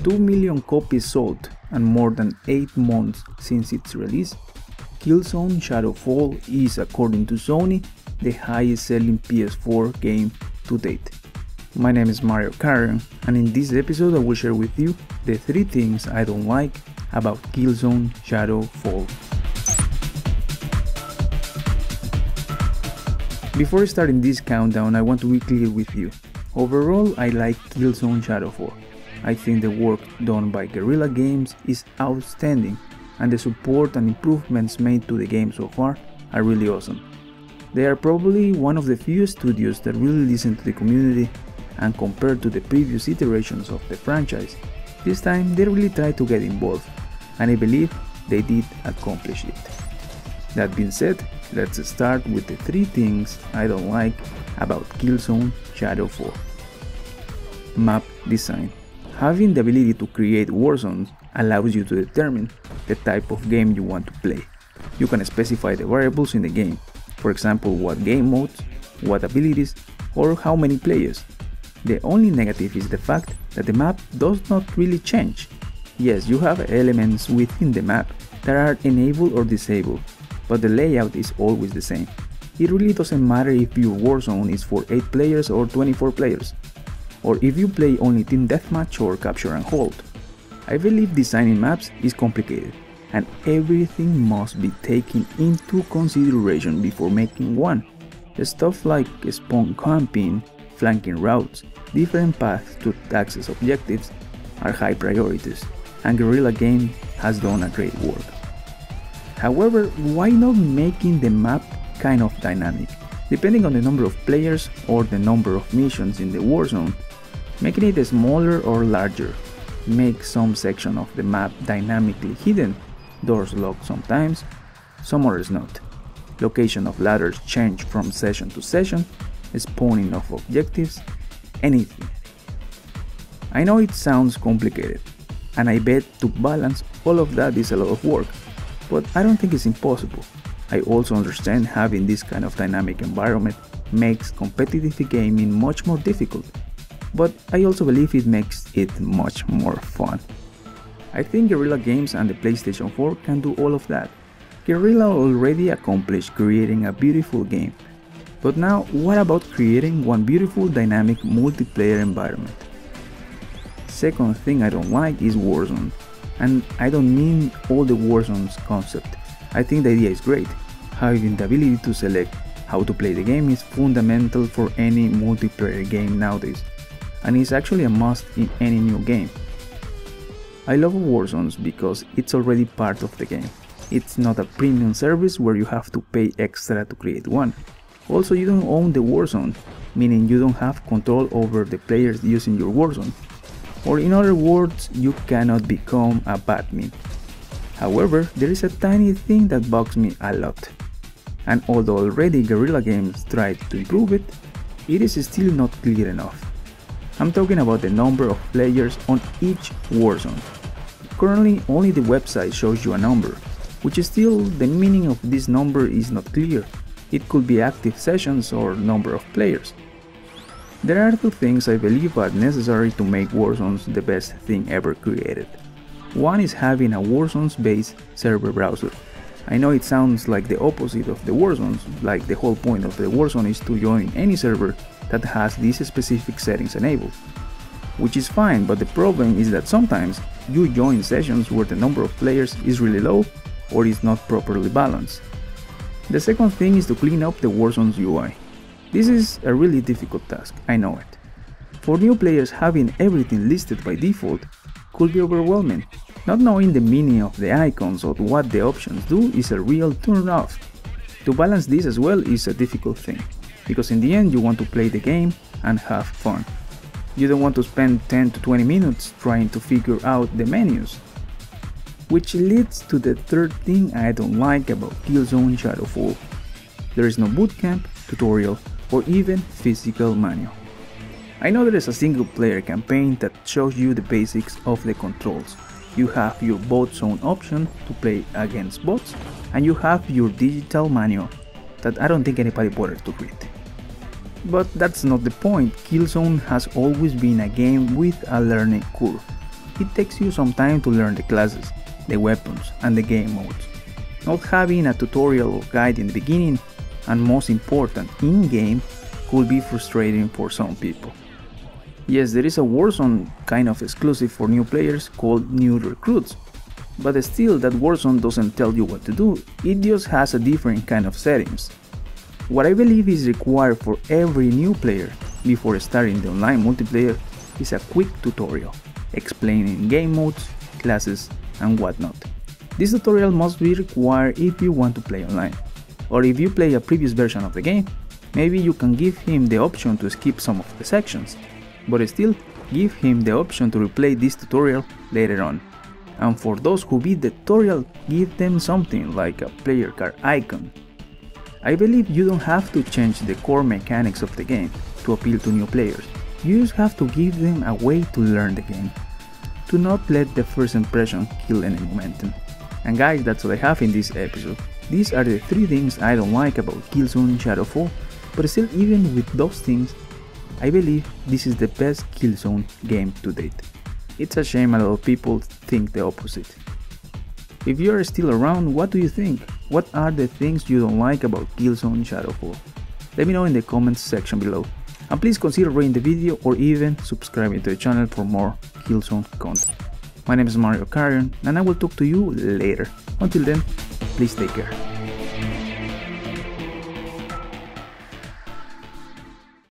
2 million copies sold and more than 8 months since its release, Killzone Shadow Fall is, according to Sony, the highest selling PS4 game to date. My name is Mario Karen, and in this episode I will share with you the 3 things I don't like about Killzone Shadow Fall. Before starting this countdown, I want to be clear with you. Overall, I like Killzone Shadow Fall. I think the work done by Guerrilla Games is outstanding, and the support and improvements made to the game so far are really awesome. They are probably one of the few studios that really listen to the community, and compared to the previous iterations of the franchise, this time they really tried to get involved, and I believe they did accomplish it. That being said, let's start with the 3 things I don't like about Killzone Shadow Fall. Map design. Having the ability to create Warzones allows you to determine the type of game you want to play. You can specify the variables in the game, for example what game modes, what abilities, or how many players. The only negative is the fact that the map does not really change. Yes, you have elements within the map that are enabled or disabled, but the layout is always the same. It really doesn't matter if your Warzone is for 8 players or 24 players, or if you play only team deathmatch or capture and hold. I believe designing maps is complicated, and everything must be taken into consideration before making one. The stuff like spawn camping, flanking routes, different paths to access objectives are high priorities, and Guerrilla Games has done a great work. However, why not making the map kind of dynamic? Depending on the number of players or the number of missions in the Warzone, making it smaller or larger, make some section of the map dynamically hidden, doors locked sometimes, some others not. Location of ladders change from session to session, spawning of objectives, anything. I know it sounds complicated, and I bet to balance all of that is a lot of work, but I don't think it's impossible. I also understand having this kind of dynamic environment makes competitive gaming much more difficult, but I also believe it makes it much more fun. I think Guerrilla Games and the PlayStation 4 can do all of that. Guerrilla already accomplished creating a beautiful game, but now what about creating one beautiful dynamic multiplayer environment? Second thing I don't like is Warzone, and I don't mean all the Warzones concept. I think the idea is great. Having the ability to select how to play the game is fundamental for any multiplayer game nowadays, and is actually a must in any new game. I love Warzones because it's already part of the game. It's not a premium service where you have to pay extra to create one. Also, you don't own the Warzone, meaning you don't have control over the players using your Warzone. Or in other words, you cannot become a badmin. However, there is a tiny thing that bugs me a lot. And although already Guerrilla Games tried to improve it, it is still not clear enough. I'm talking about the number of players on each Warzone. Currently, only the website shows you a number, which is still the meaning of this number is not clear. It could be active sessions or number of players. There are 2 things I believe are necessary to make Warzones the best thing ever created. One is having a Warzones-based server browser. I know it sounds like the opposite of the Warzones, like the whole point of the Warzone is to join any server that has these specific settings enabled. Which is fine, but the problem is that sometimes you join sessions where the number of players is really low or is not properly balanced. The second thing is to clean up the Warzone's UI. This is a really difficult task, I know it. For new players, having everything listed by default could be overwhelming. Not knowing the meaning of the icons or what the options do is a real turn off. To balance this as well is a difficult thing, because in the end you want to play the game and have fun. You don't want to spend 10 to 20 minutes trying to figure out the menus. Which leads to the third thing I don't like about Killzone Shadow Fall. There is no bootcamp, tutorial, or even physical manual. I know there is a single player campaign that shows you the basics of the controls. You have your bot zone option to play against bots, and you have your digital manual that I don't think anybody bothered to read. But that's not the point. Killzone has always been a game with a learning curve. it takes you some time to learn the classes, the weapons, and the game modes. Not having a tutorial or guide in the beginning, and most important, in-game, could be frustrating for some people. Yes, there is a Warzone kind of exclusive for new players called New Recruits, but still that Warzone doesn't tell you what to do, it just has a different kind of settings. What I believe is required for every new player before starting the online multiplayer is a quick tutorial, explaining game modes, classes, and whatnot. This tutorial must be required if you want to play online, or if you play a previous version of the game, maybe you can give him the option to skip some of the sections, but still give him the option to replay this tutorial later on. And for those who beat the tutorial, give them something like a player card icon. I believe you don't have to change the core mechanics of the game to appeal to new players, you just have to give them a way to learn the game. Do not let the first impression kill any momentum. And guys, that's all I have in this episode. These are the 3 things I don't like about Killzone Shadow Fall, but still, even with those things, I believe this is the best Killzone game to date. It's a shame a lot of people think the opposite. If you are still around, what do you think? What are the things you don't like about Killzone Shadow Fall? Let me know in the comments section below. And please consider rating the video or even subscribing to the channel for more Killzone content. My name is Mario Carrion and I will talk to you later. Until then, please take care.